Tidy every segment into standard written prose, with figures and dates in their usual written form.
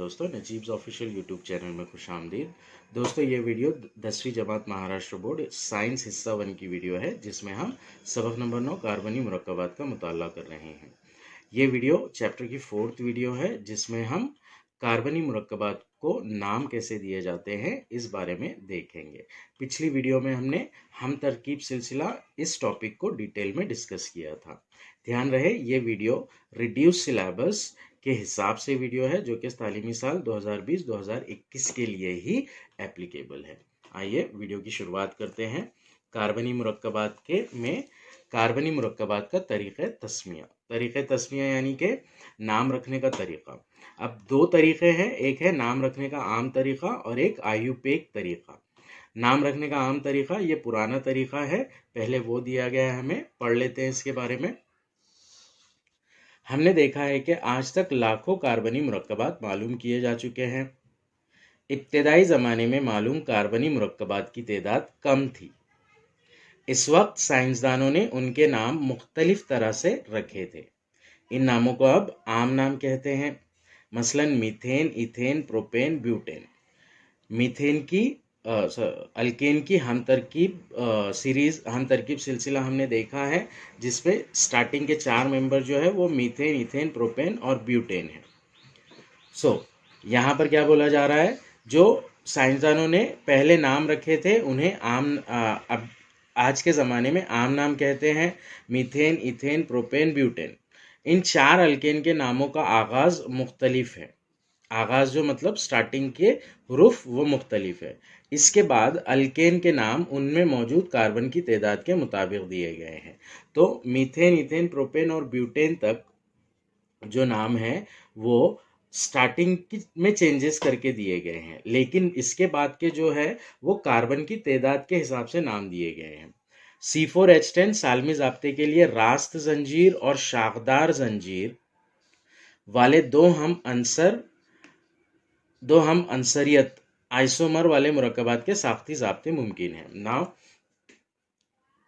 दोस्तों, नजीब्स official YouTube channel में खुश आमदीद। दोस्तों, ये वीडियो 10वीं जमात महाराष्ट्र बोर्ड साइंस हिस्सा 1 की वीडियो है, जिसमें हम सबक नंबर 9 कार्बनी मुरक्कबात का मुताला कर रहे हैं। ये वीडियो चैप्टर की 4th वीडियो है, जिसमें हम कार्बनी मुरक्कबात को नाम कैसे दिए जाते हैं इस बारे में देखेंगे। पिछली वीडियो में हमने हम तरकीब सिलसिला इस टॉपिक को डिटेल में डिस्कस किया था। ध्यान रहे, ये वीडियो रिड्यूस सिलेबस के हिसाब से वीडियो है, जो कि तालीमी साल 2020-2021 के लिए ही एप्लीकेबल है। आइए वीडियो की शुरुआत करते हैं। कार्बनी मुरक्कबात में कार्बनी मुरक्कबात का तरीक़े तस्मिया यानी कि नाम रखने का तरीक़ा। अब दो तरीक़े हैं, एक है नाम रखने का आम तरीक़ा और एक आयुपेक तरीक़ा। नाम रखने का आम तरीक़ा ये पुराना तरीक़ा है, पहले वो दिया गया है, हमें पढ़ लेते हैं इसके बारे में। हमने देखा है कि आज तक लाखों कार्बनी मुरक्कबात मालूम किए जा चुके हैं। इब्तिदाई ज़माने में मालूम कार्बनी मुरक्कबात की तादाद कम थी। इस वक्त साइंसदानों ने उनके नाम मुख्तलिफ तरह से रखे थे। इन नामों को अब आम नाम कहते हैं, मसलन methane, ethane, propane, butane. Methane की अल्केन की हम तरकीब सिलसिला हमने देखा है, जिसपे स्टार्टिंग के 4 मेंबर जो है वो मीथेन, इथेन, प्रोपेन और ब्यूटेन है। यहाँ पर क्या बोला जा रहा है, जो साइंसदानों ने पहले नाम रखे थे उन्हें अब आज के ज़माने में आम नाम कहते हैं। मीथेन, इथेन, प्रोपेन, ब्यूटेन, इन 4 अल्केन के नामों का आगाज़ मुख्तलिफ है। आगाज़ जो मतलब स्टार्टिंग के हुरूफ वो मुख्तलिफ है। इसके बाद अल्केन के नाम उनमें मौजूद कार्बन की तादाद के मुताबिक दिए गए हैं। तो मीथेन, इथेन, प्रोपेन और ब्यूटेन तक जो नाम है वो स्टार्टिंग में चेंजेस करके दिए गए हैं, लेकिन इसके बाद के जो है वो कार्बन की तादाद के हिसाब से नाम दिए गए हैं। C4H10 सालमी ज़ाब्ते के लिए रास्त जंजीर और शाखदार जंजीर वाले दो हम अंसरियत आइसोमर वाले मुरक्कबात के साख्ती ज़ाब्ते मुमकिन हैं। नाउ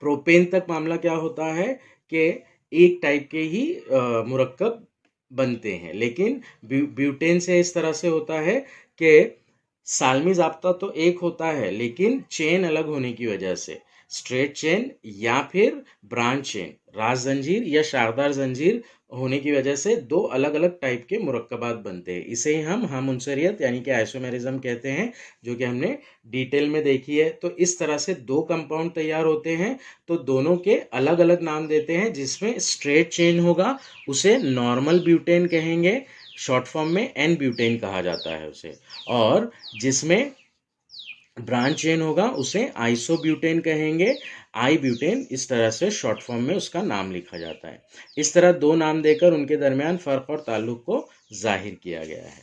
प्रोपेन तक मामला क्या होता है कि एक टाइप के ही मुरक्कब बनते हैं, लेकिन ब्यूटेन से इस तरह से होता है कि सालमी ज़ाब्ता तो एक होता है, लेकिन चेन अलग होने की वजह से स्ट्रेट चेन या फिर ब्रांच चेन, राज जंजीर या शाखदार जंजीर होने की वजह से दो अलग अलग टाइप के मुरक्कबात बनते हैं। इसे ही हम अंसरियत यानी कि आइसोमेरिज्म कहते हैं, जो कि हमने डिटेल में देखी है। तो इस तरह से दो कंपाउंड तैयार होते हैं, तो दोनों के अलग अलग नाम देते हैं। जिसमें स्ट्रेट चेन होगा उसे नॉर्मल ब्यूटेन कहेंगे, शॉर्ट फॉर्म में एन ब्यूटेन कहा जाता है उसे, और जिसमें ब्रांच चेन होगा उसे आइसोब्यूटेन कहेंगे, आई ब्यूटेन, इस तरह से शॉर्ट फॉर्म में उसका नाम लिखा जाता है। इस तरह दो नाम देकर उनके दरमियान फ़र्क और ताल्लुक को जाहिर किया गया है।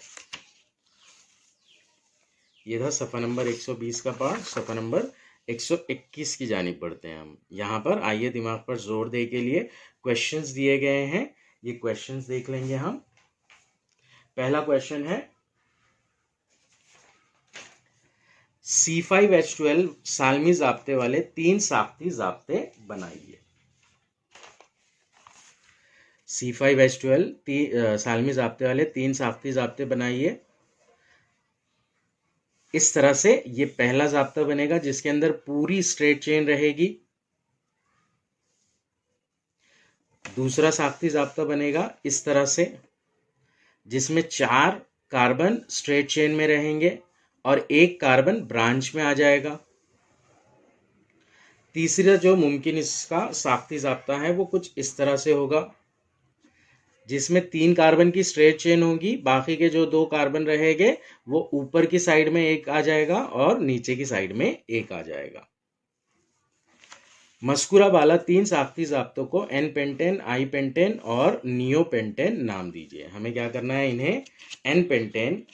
ये था सफ़ा नंबर 120 का पार्ट। सफ़ा नंबर 121 की जानिब बढ़ते हैं हम। यहाँ पर आइए दिमाग पर जोर दे के लिए क्वेश्चंस दिए गए हैं, ये क्वेश्चंस देख लेंगे हम। पहला क्वेश्चन है, C5H12 सालमी ज़ाब्ते वाले 3 साख्ती ज़ाब्ते बनाइए। C5H12 सालमी ज़ाब्ते वाले 3 साख्ती ज़ाब्ते बनाइए। इस तरह से ये पहला ज़ाब्ता बनेगा, जिसके अंदर पूरी स्ट्रेट चेन रहेगी। दूसरा साख्ती ज़ाब्ता बनेगा इस तरह से, जिसमें 4 कार्बन स्ट्रेट चेन में रहेंगे और 1 कार्बन ब्रांच में आ जाएगा। तीसरा जो मुमकिन इसका साख्ती ज़ाब्ता है वो कुछ इस तरह से होगा, जिसमें 3 कार्बन की स्ट्रेट चेन होगी, बाकी के जो 2 कार्बन रहेंगे वो ऊपर की साइड में 1 आ जाएगा और नीचे की साइड में 1 आ जाएगा। मस्कुरा वाला 3 साख्ती ज़ाब्तों को एन पेंटेन, आई पेंटेन और नियो पेंटेन नाम दीजिए। हमें क्या करना है, इन्हें एन पेंटेन,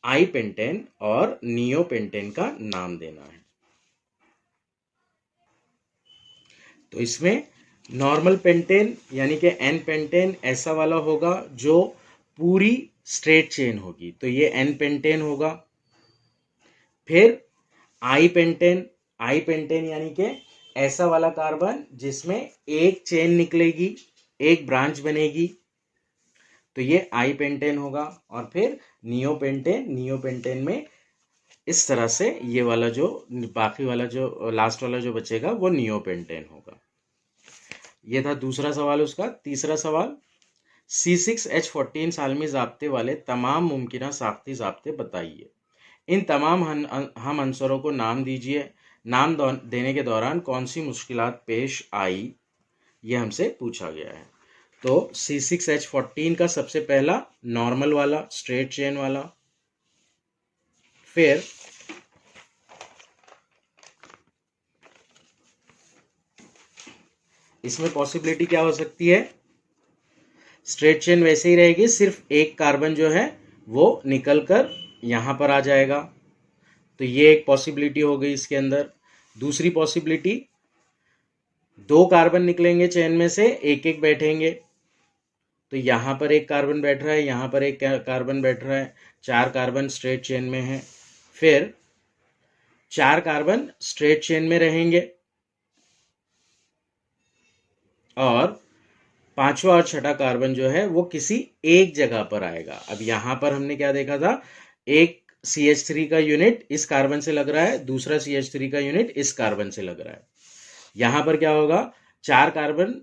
आई पेंटेन और नियो पेंटेन का नाम देना है। तो इसमें नॉर्मल पेंटेन यानी कि एन पेंटेन ऐसा वाला होगा जो पूरी स्ट्रेट चेन होगी, तो ये एन पेंटेन होगा। फिर आई पेंटेन यानी कि ऐसा वाला कार्बन जिसमें एक चेन निकलेगी, एक ब्रांच बनेगी, तो ये आई पेंटेन होगा। और फिर नियोपेंटेन में इस तरह से ये वाला जो बाकी वाला जो लास्ट वाला जो बचेगा वो नियोपेंटेन होगा। ये था दूसरा सवाल उसका। तीसरा सवाल, C6H14 सालमी ज़ाब्ते वाले तमाम मुमकिना साख्ती ज़ाब्ते बताइए। इन तमाम हम अंसरों को नाम दीजिए। नाम देने के दौरान कौन सी मुश्किलात पेश आई, ये हमसे पूछा गया है। तो C6H14 का सबसे पहला नॉर्मल वाला स्ट्रेट चेन वाला, फिर इसमें पॉसिबिलिटी क्या हो सकती है, स्ट्रेट चेन वैसे ही रहेगी, सिर्फ एक कार्बन जो है वो निकलकर यहां पर आ जाएगा। तो ये एक पॉसिबिलिटी हो गई इसके अंदर। दूसरी पॉसिबिलिटी, दो कार्बन निकलेंगे चेन में से, एक एक बैठेंगे। तो यहां पर एक कार्बन बैठ रहा है, यहां पर एक कार्बन बैठ रहा है, 4 कार्बन स्ट्रेट चेन में है। फिर 4 कार्बन स्ट्रेट चेन में रहेंगे और पांचवा और छठा कार्बन जो है वो किसी एक जगह पर आएगा। अब यहां पर हमने क्या देखा था, एक CH3 का यूनिट इस कार्बन से लग रहा है, दूसरा CH3 का यूनिट इस कार्बन से लग रहा है। यहां पर क्या होगा, 4 कार्बन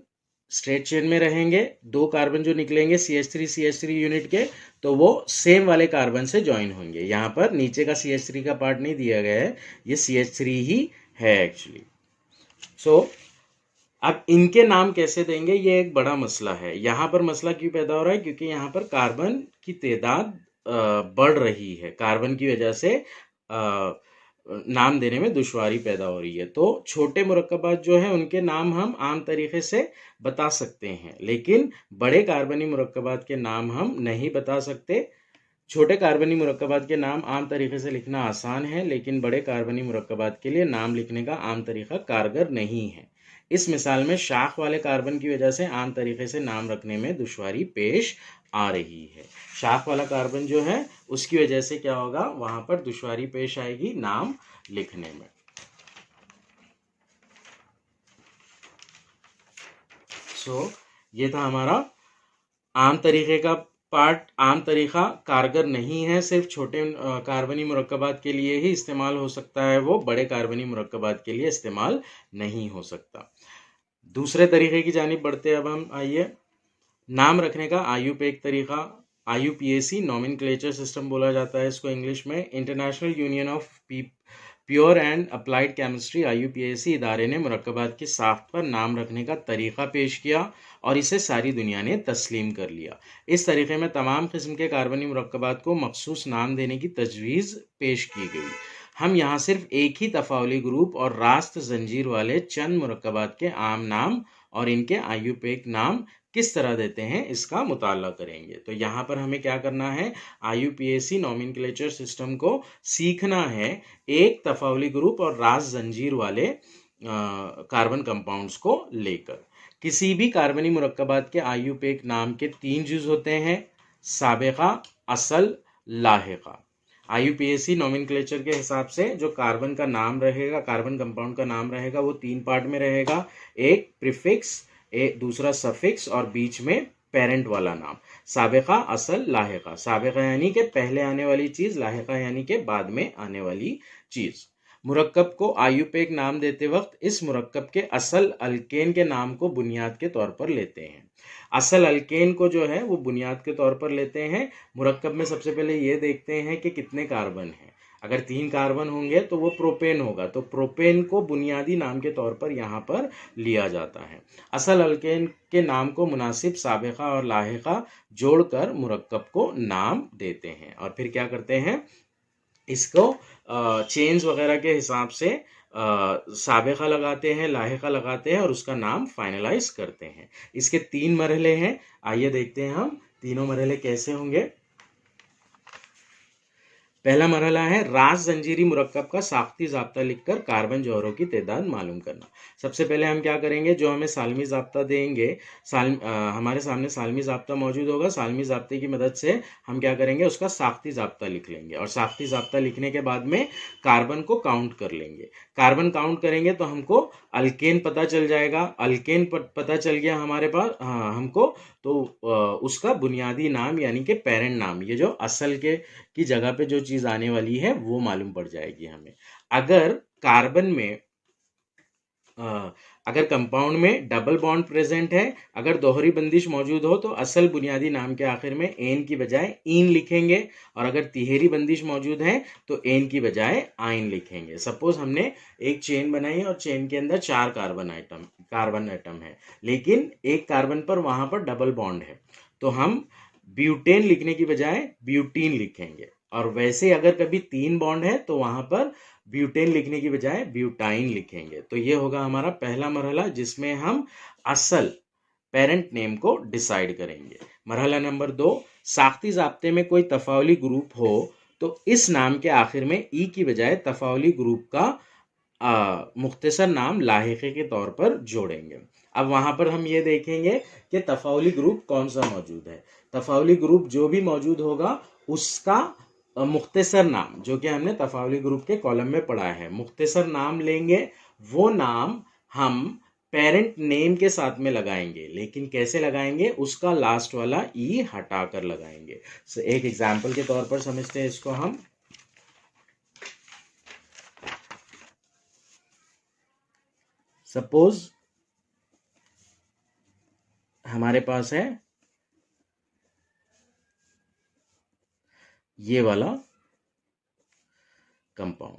स्ट्रेट चेन में रहेंगे, 2 कार्बन जो निकलेंगे CH3 यूनिट के, तो वो सेम वाले कार्बन से ज्वाइन होंगे। यहां पर नीचे का CH3 का पार्ट नहीं दिया गया है, ये CH3 ही है एक्चुअली। सो अब इनके नाम कैसे देंगे, ये एक बड़ा मसला है। यहां पर मसला क्यों पैदा हो रहा है, क्योंकि यहां पर कार्बन की तादाद बढ़ रही है, कार्बन की वजह से नाम देने में दुश्वारी पैदा हो रही है। तो छोटे मुरक्कबात जो है उनके नाम हम आम तरीके से बता सकते हैं, लेकिन बड़े कार्बनी मुरक्कबात के नाम हम नहीं बता सकते। छोटे कार्बनी मुरक्कबात के नाम आम तरीके से लिखना आसान है, लेकिन बड़े कार्बनी मुरक्कबात के लिए नाम लिखने का आम तरीका कारगर नहीं है। इस मिसाल में शाख वाले कार्बन की वजह से आम तरीके से नाम रखने में दुश्वारी पेश आ रही है। शाख वाला कार्बन जो है उसकी वजह से क्या होगा, वहां पर दुश्वारी पेश आएगी नाम लिखने में। ये था हमारा आम तरीके का पार्ट। आम तरीका कारगर नहीं है, सिर्फ छोटे कार्बनी मुरक्कबात के लिए ही इस्तेमाल हो सकता है, वो बड़े कार्बनी मुरक्कबात के लिए इस्तेमाल नहीं हो सकता। दूसरे तरीके की जानिब बढ़ते हैं अब हम। आइए, नाम रखने का आयुपेक तरीका, IUPAC नॉमेनक्लेचर सिस्टम बोला जाता है इसको इंग्लिश में। International union of pure and applied chemistry IUPAC इदारे ने मुरक्कबात की साख्त पर नाम रखने का तरीका पेश किया और इसे सारी दुनिया ने तस्लीम कर लिया। इस तरीके में तमाम किस्म के कार्बनी मुरक्कबात को मखसूस नाम देने की तजवीज़ पेश की गई। हम यहाँ सिर्फ एक ही तफावली ग्रुप और रास्त जंजीर वाले चंद मुरक्कबात के आम नाम और इनके IUPAC नाम किस तरह देते हैं इसका मुताला करेंगे। तो यहाँ पर हमें क्या करना है, IUPAC नॉमेनक्लेचर सिस्टम को सीखना है एक तफावली ग्रुप और रास्त जंजीर वाले कार्बन कंपाउंड्स को लेकर। किसी भी कार्बनी मुरक्कबात के IUPAC नाम के 3 जुज़ होते हैं, साबिका, असल, लाहिका। IUPAC नॉमेनक्लेचर के हिसाब से जो कार्बन का नाम रहेगा, कार्बन कंपाउंड का नाम रहेगा, वो 3 पार्ट में रहेगा। एक प्रीफिक्स, दूसरा सफिक्स और बीच में पेरेंट वाला नाम। साबिका, असल, लाहिका। साबिका यानी कि पहले आने वाली चीज, लाहिका यानी कि बाद में आने वाली चीज। मुरक्कब को IUPAC नाम देते वक्त इस मुरक्कब के असल अल्केन के नाम को बुनियाद के तौर पर लेते हैं। असल अल्केन को जो है वो बुनियाद के तौर पर लेते हैं। मुरक्कब में सबसे पहले ये देखते हैं कि कितने कार्बन हैं। अगर 3 कार्बन होंगे तो वो प्रोपेन होगा, तो प्रोपेन को बुनियादी नाम के तौर पर यहाँ पर लिया जाता है। असल अल्केन के नाम को मुनासिब साबिका और लाहिका जोड़कर मुरक्कब को नाम देते हैं और फिर क्या करते हैं, इसको चेन्स वगैरह के हिसाब से साबिका लगाते हैं, लाहिका लगाते हैं और उसका नाम फाइनलाइज करते हैं। इसके 3 मरहले हैं, आइए देखते हैं हम तीनों मरहले कैसे होंगे। पहला मरहला है रास जंजीरी मुरक्कब का साख्ती ज़ाब्ता लिखकर कार्बन जौहरों की तादाद मालूम करना। सबसे पहले हम क्या करेंगे, जो हमें सालमी ज़ाब्ता देंगे, हमारे सामने सालमी ज़ाब्ता मौजूद होगा। सालमी ज़ाब्ते की मदद से हम क्या करेंगे, उसका साख्ती ज़ाब्ता लिख लेंगे और साख्ती ज़ाब्ता लिखने के बाद में कार्बन को काउंट कर लेंगे। कार्बन काउंट करेंगे तो हमको अल्केन पता चल जाएगा। अल्केन पता चल गया हमारे पास हमको, तो उसका बुनियादी नाम यानी कि पेरेंट नाम, ये जो असल के की जगह पे जो चीज आने वाली है वो मालूम पड़ जाएगी हमें। अगर कार्बन में अगर कंपाउंड में डबल बॉन्ड प्रेजेंट है, अगर दोहरी बंदिश मौजूद हो, तो असल बुनियादी नाम के आखिर में एन की बजाय इन लिखेंगे, और अगर तिहेरी बंदिश मौजूद है तो एन की बजाय आइन लिखेंगे। सपोज हमने एक चेन बनाई और चेन के अंदर 4 कार्बन एटम है, लेकिन एक कार्बन पर वहां पर डबल बॉन्ड है, तो हम ब्यूटेन लिखने की बजाय ब्यूटीन लिखेंगे। और वैसे अगर कभी 3 बॉन्ड है तो वहां पर ब्यूटेन लिखने की बजाय ब्यूटाइन लिखेंगे। तो ये होगा हमारा पहला मरहला, जिसमें हम असल पेरेंट नेम को डिसाइड करेंगे। मरहला नंबर 2, साख्ती ज़ाब्ते में कोई तफावली ग्रुप हो तो इस नाम के आखिर में ई की बजाय तफावली ग्रुप का मुख्तसर नाम लाहिक़े के तौर पर जोड़ेंगे। अब वहां पर हम ये देखेंगे कि तफावली ग्रुप कौन सा मौजूद है। तफावली ग्रुप जो भी मौजूद होगा उसका मुख्तसर नाम, जो कि हमने तफावली ग्रुप के कॉलम में पढ़ा है, मुख्तसर नाम लेंगे। वो नाम हम पेरेंट नेम के साथ में लगाएंगे, लेकिन कैसे लगाएंगे, उसका लास्ट वाला ई हटाकर लगाएंगे। एक एग्जाम्पल के तौर पर समझते हैं इसको हम। सपोज हमारे पास है ये वाला कंपाउंड,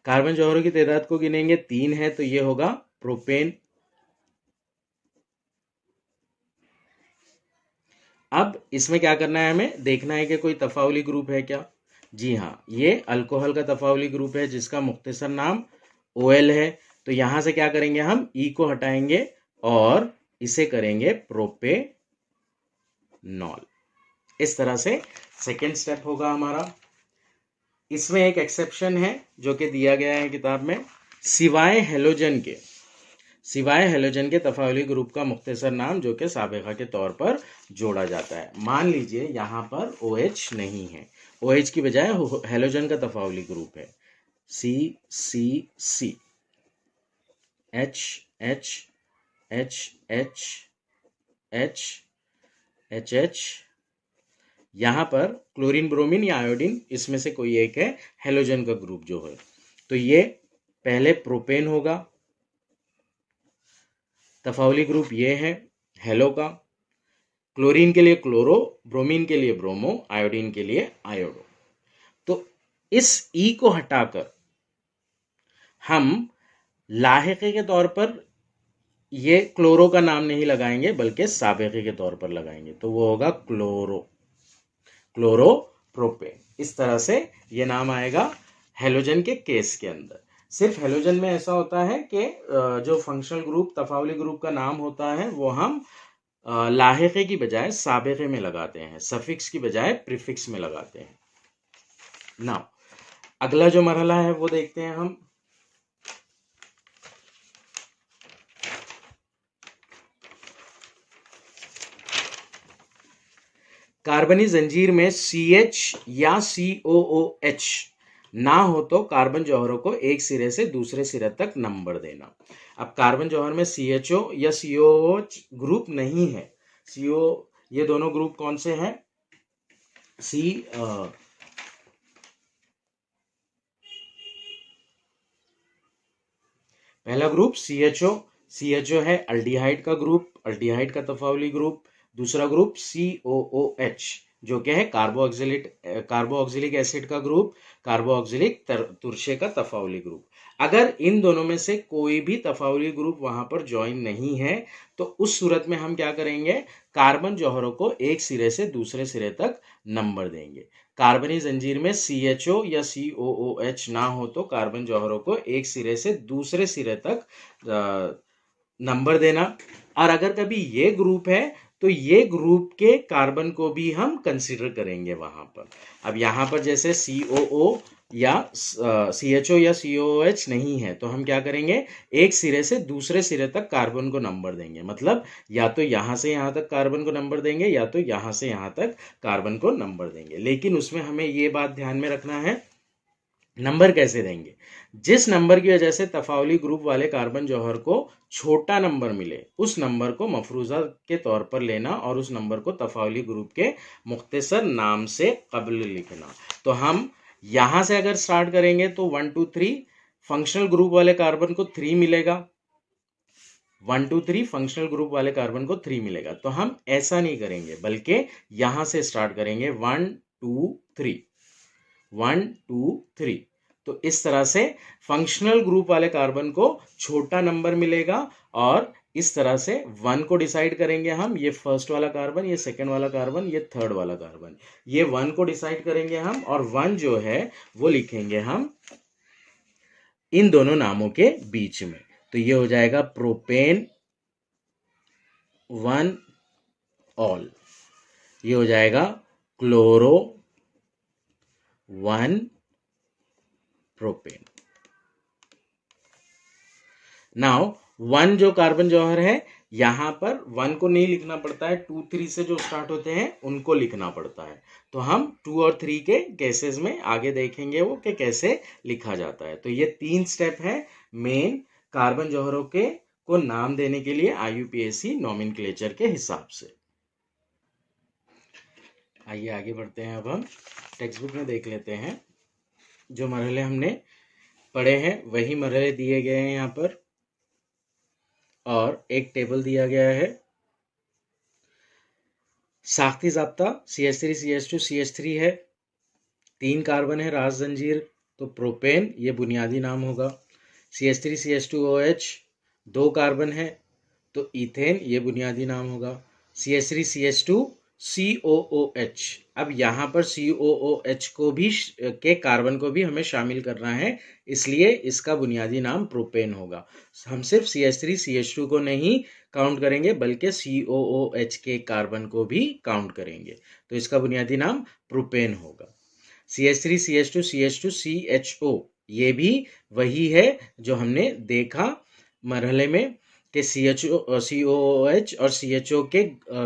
कार्बन जौहरों की तादाद को गिनेंगे, 3 है तो ये होगा प्रोपेन। अब इसमें क्या करना है, हमें देखना है कि कोई तफावली ग्रुप है क्या। जी हाँ, ये अल्कोहल का तफावली ग्रुप है जिसका मुख्तसर नाम OL है। तो यहां से क्या करेंगे, हम ई को हटाएंगे और इसे करेंगे प्रोपेनॉल। इस तरह से सेकेंड स्टेप होगा हमारा। इसमें एक एक्सेप्शन है जो कि दिया गया है किताब में, सिवाय हेलोजन के तफावली ग्रुप का मुख्तसर नाम जो कि साबिक़ा के तौर पर जोड़ा जाता है। मान लीजिए यहाँ पर OH नहीं है, OH की बजाय हेलोजन का तफावली ग्रुप है, CCC, HH, HH, HH, यहाँ पर क्लोरीन ब्रोमीन या आयोडीन, इसमें से कोई एक है हेलोजन का ग्रुप जो है। तो ये पहले प्रोपेन होगा, तफावली ग्रुप ये है हेलो का, क्लोरीन के लिए क्लोरो, ब्रोमीन के लिए ब्रोमो, आयोडीन के लिए आयोडो। तो इस ई को हटाकर हम लाहिक़े के तौर पर ये क्लोरो का नाम नहीं लगाएंगे बल्कि साबिक़े के तौर पर लगाएंगे, तो वो होगा क्लोरोप्रोपेन। इस तरह से ये नाम आएगा हेलोजन के केस के अंदर। सिर्फ हेलोजन में ऐसा होता है कि जो फंक्शनल ग्रुप तफावली ग्रुप का नाम होता है वो हम लाहिक़े की बजाय साबिक़े में लगाते हैं, सफिक्स की बजाय प्रीफिक्स में लगाते हैं। नाउ अगला जो मरहला है वो देखते हैं हम। कार्बनी जंजीर में CH या COOH ना हो तो कार्बन जौहरों को एक सिरे से दूसरे सिरे तक नंबर देना। अब कार्बन जौहर में CHO या COOH ग्रुप नहीं है, ये दोनों ग्रुप कौन से हैं, पहला ग्रुप CHO है अल्डिहाइड का ग्रुप, अल्डिहाइड का तफावली ग्रुप। दूसरा ग्रुप COOH जो कि है कार्बोक्सिलिक एसिड का ग्रुप, कार्बोक्सिलिक तुरशे का तफावली ग्रुप। अगर इन दोनों में से कोई भी तफावली ग्रुप वहां पर ज्वाइन नहीं है तो उस सूरत में हम क्या करेंगे, कार्बन जौहरों को एक सिरे से दूसरे सिरे तक नंबर देंगे। कार्बनी जंजीर में CHO या COOH ना हो तो कार्बन जौहरों को एक सिरे से दूसरे सिरे तक नंबर देना। और अगर कभी ये ग्रुप है तो ये ग्रुप के कार्बन को भी हम कंसिडर करेंगे वहां पर। अब यहाँ पर जैसे COO या CHO या COOH नहीं है, तो हम क्या करेंगे, एक सिरे से दूसरे सिरे तक कार्बन को नंबर देंगे। मतलब या तो यहाँ से यहाँ तक कार्बन को नंबर देंगे या तो यहाँ से यहाँ तक कार्बन को नंबर देंगे। लेकिन उसमें हमें ये बात ध्यान में रखना है, नंबर कैसे देंगे, जिस नंबर की वजह से तफावली ग्रुप वाले कार्बन जौहर को छोटा नंबर मिले उस नंबर को मफरूजा के तौर पर लेना और उस नंबर को तफावली ग्रुप के मुख्तसर नाम से कब्ल लिखना। तो हम यहां से अगर स्टार्ट करेंगे तो 1 2 3 फंक्शनल ग्रुप वाले कार्बन को 3 मिलेगा, 1 2 3 फंक्शनल ग्रुप वाले कार्बन को 3 मिलेगा। तो हम ऐसा नहीं करेंगे बल्कि यहां से स्टार्ट करेंगे 1 2 3 1 2 3। तो इस तरह से फंक्शनल ग्रुप वाले कार्बन को छोटा नंबर मिलेगा और इस तरह से 1 को डिसाइड करेंगे हम, ये फर्स्ट वाला कार्बन, ये सेकंड वाला कार्बन, ये थर्ड वाला कार्बन, ये 1 को डिसाइड करेंगे हम और 1 जो है वो लिखेंगे हम इन दोनों नामों के बीच में। तो ये हो जाएगा प्रोपेन 1 ऑल, ये हो जाएगा क्लोरो 1 प्रोपेन। नाउ 1 जो कार्बन जौहर है यहां पर 1 को नहीं लिखना पड़ता है, 2 3 से जो स्टार्ट होते हैं उनको लिखना पड़ता है। तो हम 2 और 3 के केसेस में आगे देखेंगे वो कि कैसे लिखा जाता है। तो ये 3 स्टेप है मेन कार्बन जौहरों के को नाम देने के लिए IUPAC नॉमेनक्लेचर के हिसाब से। आइए आगे बढ़ते हैं। अब हम टेक्स्ट बुक में देख लेते हैं, जो मरहले हमने पढ़े हैं वही मरहले दिए गए हैं यहाँ पर और एक टेबल दिया गया है। साख्ती ज़ाब्ता CH3 CH2 CH3 है, 3 कार्बन है राज जंजीर, तो प्रोपेन ये बुनियादी नाम होगा। CH3 CH2OH 2 कार्बन है तो इथेन ये बुनियादी नाम होगा। CH3 CH2 COOH, अब यहाँ पर COOH को भी के कार्बन को भी हमें शामिल करना है, इसलिए इसका बुनियादी नाम प्रोपेन होगा। हम सिर्फ CH3 CH2 को नहीं काउंट करेंगे बल्कि COOH के कार्बन को भी काउंट करेंगे, तो इसका बुनियादी नाम प्रोपेन होगा। CH3 CH2 CH2 CHO ये भी वही है जो हमने देखा मरहले में कि COOH और CHO के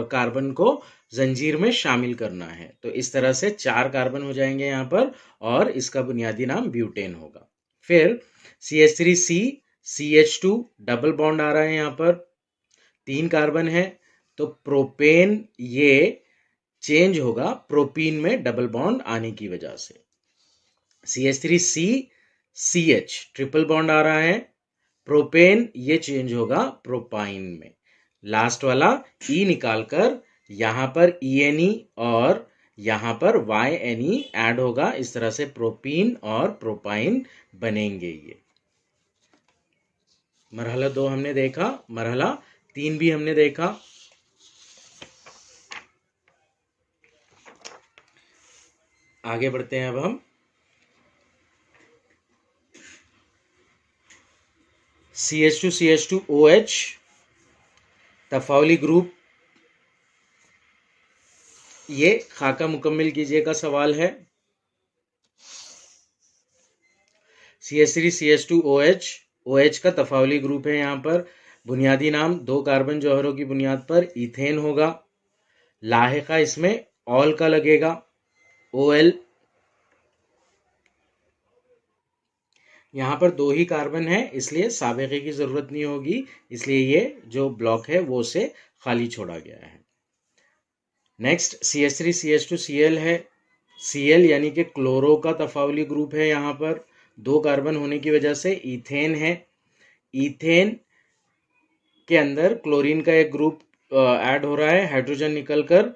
कार्बन को जंजीर में शामिल करना है। तो इस तरह से 4 कार्बन हो जाएंगे यहाँ पर और इसका बुनियादी नाम ब्यूटेन होगा। फिर CH3C CH2 डबल बॉन्ड आ रहा है, यहाँ पर 3 कार्बन है तो प्रोपेन ये चेंज होगा प्रोपीन में डबल बॉन्ड आने की वजह से। CH3C CH ट्रिपल बॉन्ड आ रहा है, प्रोपेन ये चेंज होगा प्रोपाइन में। लास्ट वाला E निकालकर यहाँ पर ENE और यहाँ पर YNE ऐड होगा, इस तरह से प्रोपीन और प्रोपाइन बनेंगे। ये मरहला 2 हमने देखा, मरहला 3 भी हमने देखा। आगे बढ़ते हैं अब हम। CH2 CH2OH तफावली ग्रुप, ये खाका मुकम्मिल कीजिए का सवाल है। CH3 CH2OH OH का तफावली ग्रुप है, यहाँ पर बुनियादी नाम 2 कार्बन जौहरों की बुनियाद पर इथेन होगा। लाहिका इसमें ऑल का लगेगा, OL। यहाँ पर 2 ही कार्बन है इसलिए साबिक़े की जरूरत नहीं होगी, इसलिए ये जो ब्लॉक है वो से खाली छोड़ा गया है। नेक्स्ट CH3 CH2 Cl है, Cl यानी कि क्लोरो का तफावली ग्रुप है, यहाँ पर 2 कार्बन होने की वजह से इथेन है। इथेन के अंदर क्लोरीन का एक ग्रुप ऐड हो रहा है, हाइड्रोजन निकलकर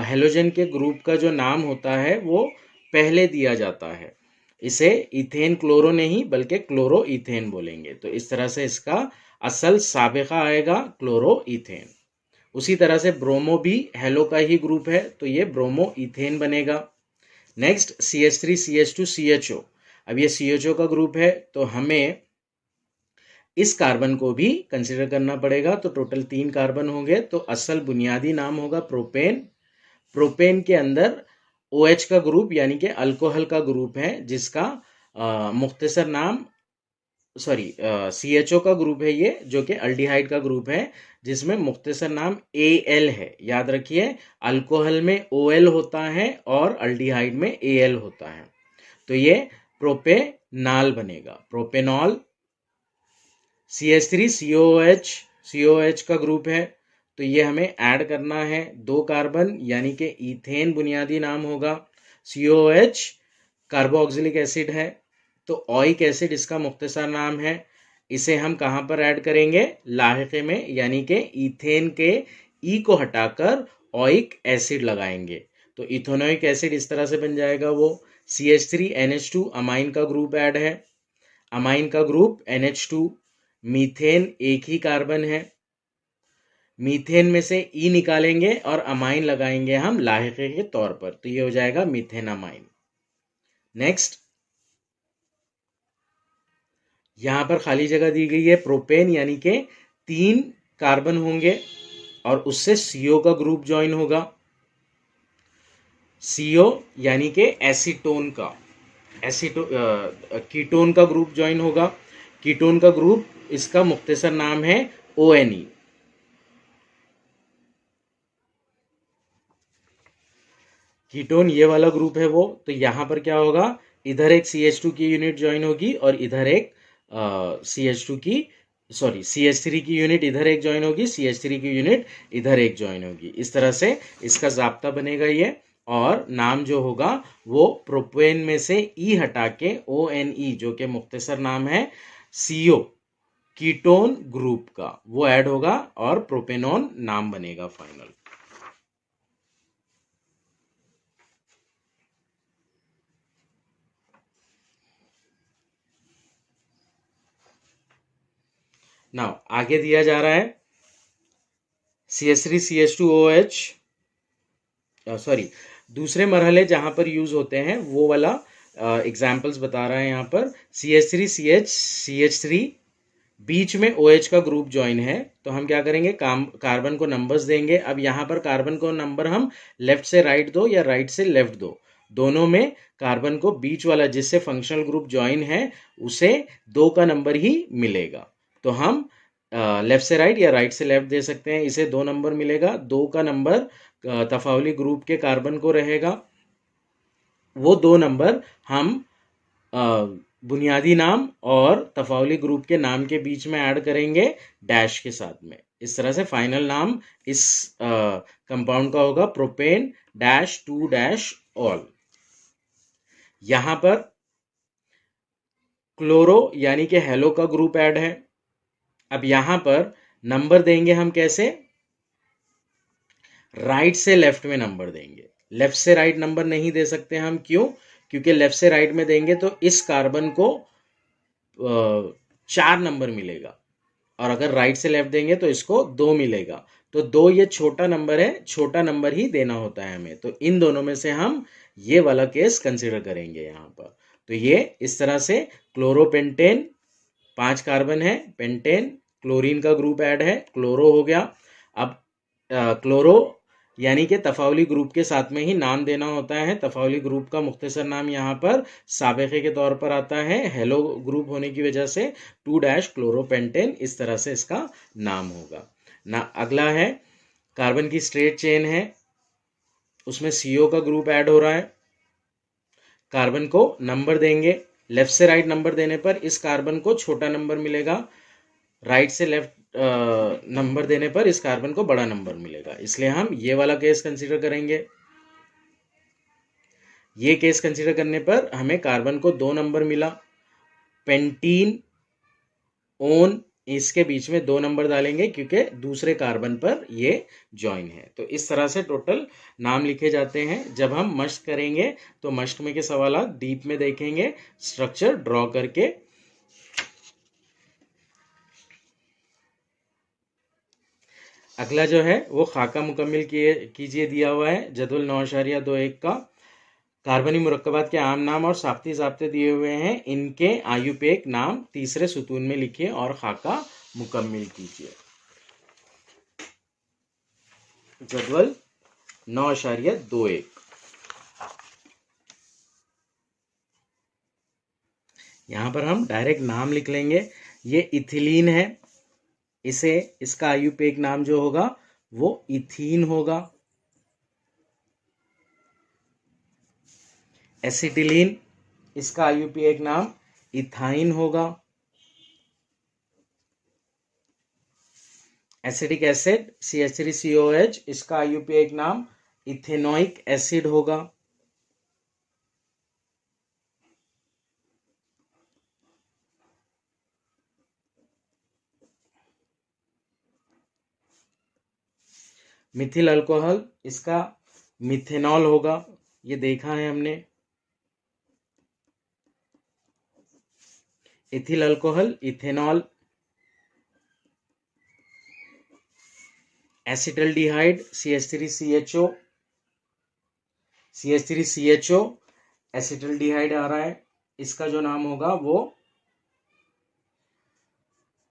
हेलोजन के ग्रुप का जो नाम होता है वो पहले दिया जाता है, इसे इथेन क्लोरो नहीं बल्कि क्लोरो इथेन बोलेंगे। तो इस तरह से इसका असल साबिका आएगा क्लोरो इथेन। उसी तरह से ब्रोमो भी हेलो का ही ग्रुप है तो ये ब्रोमो इथेन बनेगा। नेक्स्ट CH3 CH2 CHO, अब ये CHO का ग्रुप है तो हमें इस कार्बन को भी कंसिडर करना पड़ेगा। तो टोटल 3 कार्बन होंगे। तो असल बुनियादी नाम होगा प्रोपेन। प्रोपेन के अंदर OH का ग्रुप यानी कि अल्कोहल का ग्रुप है, जिसका मुख्तसर नाम CHO का ग्रुप है ये, जो कि अल्डिहाइड का ग्रुप है, जिसमें मुख्तसर नाम AL है। याद रखिए, अल्कोहल में OL होता है और अल्डिहाइड में AL होता है। तो ये प्रोपेनाल बनेगा, प्रोपेनॉल। CH3 COH का ग्रुप है, तो ये हमें ऐड करना है 2 कार्बन, यानी कि इथेन बुनियादी नाम होगा। COH कार्बोक्सिलिक एसिड है, तो ओइक एसिड इसका मुख्तसर नाम है। इसे हम कहाँ पर ऐड करेंगे? लाहिके में, यानी कि इथेन के ई को हटाकर ओइक एसिड लगाएंगे, तो इथेनोइक एसिड इस तरह से बन जाएगा वो। CH3NH2 अमाइन का ग्रुप ऐड है। अमाइन का ग्रुप NH2। मीथेन एक ही कार्बन है, मीथेन में से ई निकालेंगे और अमाइन लगाएंगे हम लाहिके के तौर पर, तो ये हो जाएगा मीथेन अमाइन। नेक्स्ट, यहां पर खाली जगह दी गई है प्रोपेन, यानी कि 3 कार्बन होंगे और उससे CO का ग्रुप ज्वाइन होगा। CO यानी कि एसीटोन का कीटोन का ग्रुप ज्वाइन होगा। कीटोन का ग्रुप, इसका मुख्तसर नाम है ONE। कीटोन ये वाला ग्रुप है वो। तो यहां पर क्या होगा, इधर एक CH2 की यूनिट ज्वाइन होगी और इधर एक CH3 की यूनिट इधर एक ज्वाइन होगी, CH3 की यूनिट इधर एक ज्वाइन होगी। इस तरह से इसका जाब्ता बनेगा ये। और नाम जो होगा वो प्रोपेन में से ई हटा के ONE, जो कि मुख्तसर नाम है CO कीटोन ग्रुप का, वो ऐड होगा और प्रोपेनॉन नाम बनेगा फाइनल। नाउ आगे दिया जा रहा है CH3 CH2OH, दूसरे मरहले जहां पर यूज होते हैं वो वाला एग्जाम्पल्स बता रहा है यहाँ पर। CH3 CH3 बीच में OH का ग्रुप ज्वाइन है, तो हम क्या करेंगे, कार्बन को नंबर्स देंगे। अब यहाँ पर कार्बन को नंबर हम लेफ्ट से राइट दो या राइट से लेफ्ट दो, दोनों में कार्बन को बीच वाला जिससे फंक्शनल ग्रुप ज्वाइन है उसे 2 का नंबर ही मिलेगा। तो हम लेफ्ट से राइट या राइट से लेफ्ट दे सकते हैं। इसे 2 नंबर मिलेगा। 2 का नंबर तफावली ग्रुप के कार्बन को रहेगा। वो 2 नंबर हम बुनियादी नाम और तफावली ग्रुप के नाम के बीच में ऐड करेंगे डैश के साथ में। इस तरह से फाइनल नाम इस कंपाउंड का होगा प्रोपेन डैश 2 डैश ऑल। यहां पर क्लोरो यानी कि हेलो का ग्रुप ऐड है। अब यहां पर नंबर देंगे हम कैसे, राइट से लेफ्ट में नंबर देंगे। लेफ्ट से राइट नंबर नहीं दे सकते हम, क्यों? क्योंकि लेफ्ट से राइट में देंगे तो इस कार्बन को 4 नंबर मिलेगा और अगर राइट से लेफ्ट देंगे तो इसको 2 मिलेगा। तो 2 ये छोटा नंबर है, छोटा नंबर ही देना होता है हमें। तो इन दोनों में से हम ये वाला केस कंसिडर करेंगे यहाँ पर। तो ये इस तरह से क्लोरोपेंटेन 5 कार्बन है, पेंटेन क्लोरीन का ग्रुप ऐड है, क्लोरो हो गया। अब क्लोरो यानी कि तफावली ग्रुप के साथ में ही नाम देना होता है। तफावली ग्रुप का मुख्तसर नाम यहाँ पर साबिक़े के तौर पर आता है, हेलो ग्रुप होने की वजह से 2 डैश क्लोरोपेंटेन, इस तरह से इसका नाम होगा ना। अगला है कार्बन की स्ट्रेट चेन है, उसमें CO का ग्रुप ऐड हो रहा है। कार्बन को नंबर देंगे, लेफ्ट से राइट नंबर देने पर इस कार्बन को छोटा नंबर मिलेगा, राइट से लेफ्ट नंबर देने पर इस कार्बन को बड़ा नंबर मिलेगा। इसलिए हम ये वाला केस कंसीडर करेंगे। ये केस कंसीडर करने पर हमें कार्बन को 2 नंबर मिला। पेंटीन ओन, इसके बीच में 2 नंबर डालेंगे क्योंकि दूसरे कार्बन पर ये ज्वाइन है। तो इस तरह से टोटल नाम लिखे जाते हैं। जब हम मश्क करेंगे तो मश्क में के सवाल डीप में देखेंगे, स्ट्रक्चर ड्रॉ करके। अगला जो है वो खाका मुकम्मिल कीजिए, दिया हुआ है जदवल 9.21 का। कार्बनी मुरक्कबात के आम नाम और साख्ती ज़ाब्ते दिए हुए हैं, इनके IUPAC नाम तीसरे सुतून में लिखिए और खाका मुकम्मिल कीजिए। जदवल 9.21। यहाँ पर हम डायरेक्ट नाम लिख लेंगे। ये इथिलीन है, इसका IUPAC नाम जो होगा वो इथीन होगा। एसिटिलीन, इसका IUPAC नाम इथाइन होगा। एसिडिक एसिड CH3COH, इसका IUPAC नाम इथेनोइक एसिड होगा। मिथिल अल्कोहल, इसका मिथेनॉल होगा, ये देखा है हमने। Ethyl alcohol ethanol. Acetaldehyde CH3CHO, acetaldehyde आ रहा है, इसका जो नाम होगा वो,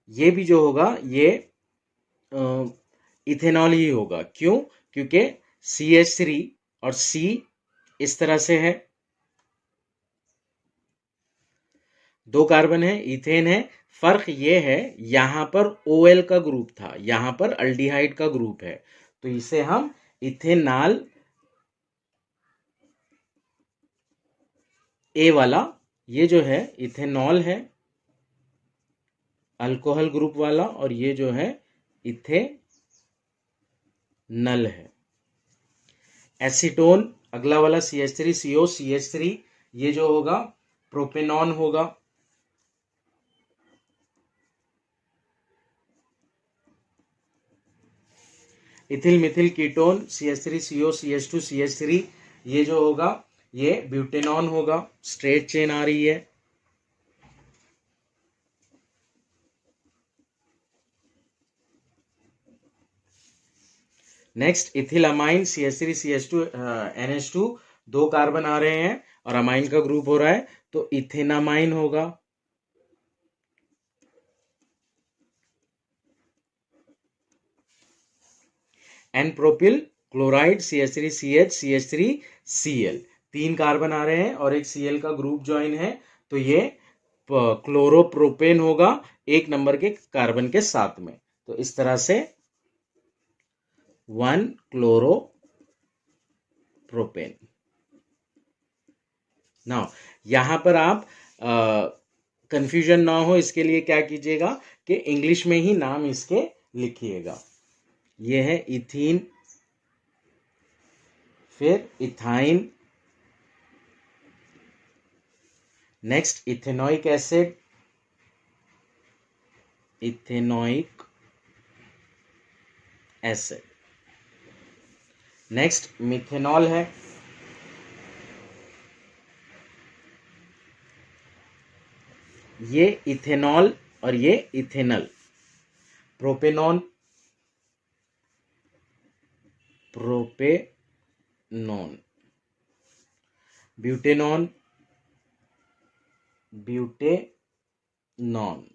ये भी जो होगा ये इथेनॉल ही होगा। क्यों? क्योंकि CH3 और C इस तरह से है, 2 कार्बन है, इथेन है। फर्क ये है, यहां पर OL का ग्रुप था, यहां पर अल्डिहाइड का ग्रुप है, तो इसे हम इथेनॉल A वाला, ये जो है इथेनॉल है अल्कोहल ग्रुप वाला, और ये जो है इथेनल है। एसीटोन, अगला वाला CH3CO CH3, ये जो होगा प्रोपेनॉन होगा। Ethyl Mithil ketone CH3CO CH2 CH3, ये जो होगा ये ब्यूटेनॉन होगा। स्ट्रेट चेन आ रही है। Next ethyl amine CH3 CH2 NH2, 2 carbon आ रहे हैं और अमाइन का ग्रुप हो रहा है, तो इथेनामाइन होगा। N propyl chloride CH3CH CH3Cl, 3 carbon आ रहे हैं और एक Cl का ग्रुप ज्वाइन है, तो ये क्लोरोप्रोपेन होगा 1 नंबर के कार्बन के साथ में। तो इस तरह से 1 क्लोरोप्रोपेन। नाउ यहां पर आप कंफ्यूजन ना हो इसके लिए क्या कीजिएगा कि इंग्लिश में ही नाम इसके लिखिएगा। ये है इथीन, फिर ethyne, next ethanoic acid, ethanoic acid, next methanol है, ये इथेनॉल और ये ethanal. Propanone, propanone, butanone, butanone,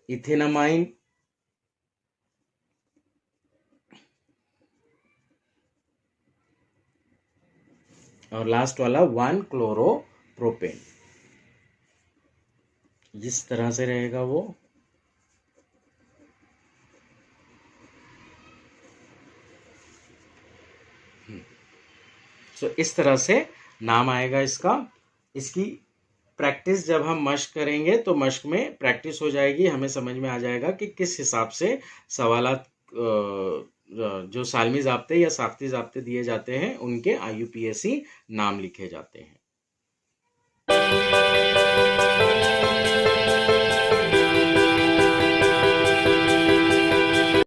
ethanamine, और लास्ट वाला 1 क्लोरोप्रोपेन। इस तरह से रहेगा वो। तो इस तरह से नाम आएगा इसका। इसकी प्रैक्टिस जब हम मश्क करेंगे तो मश्क में प्रैक्टिस हो जाएगी, हमें समझ में आ जाएगा कि किस हिसाब से सवालात जो सालमी ज़ाब्ते या साख्ती ज़ाब्ते दिए जाते हैं उनके IUPAC नाम लिखे जाते हैं।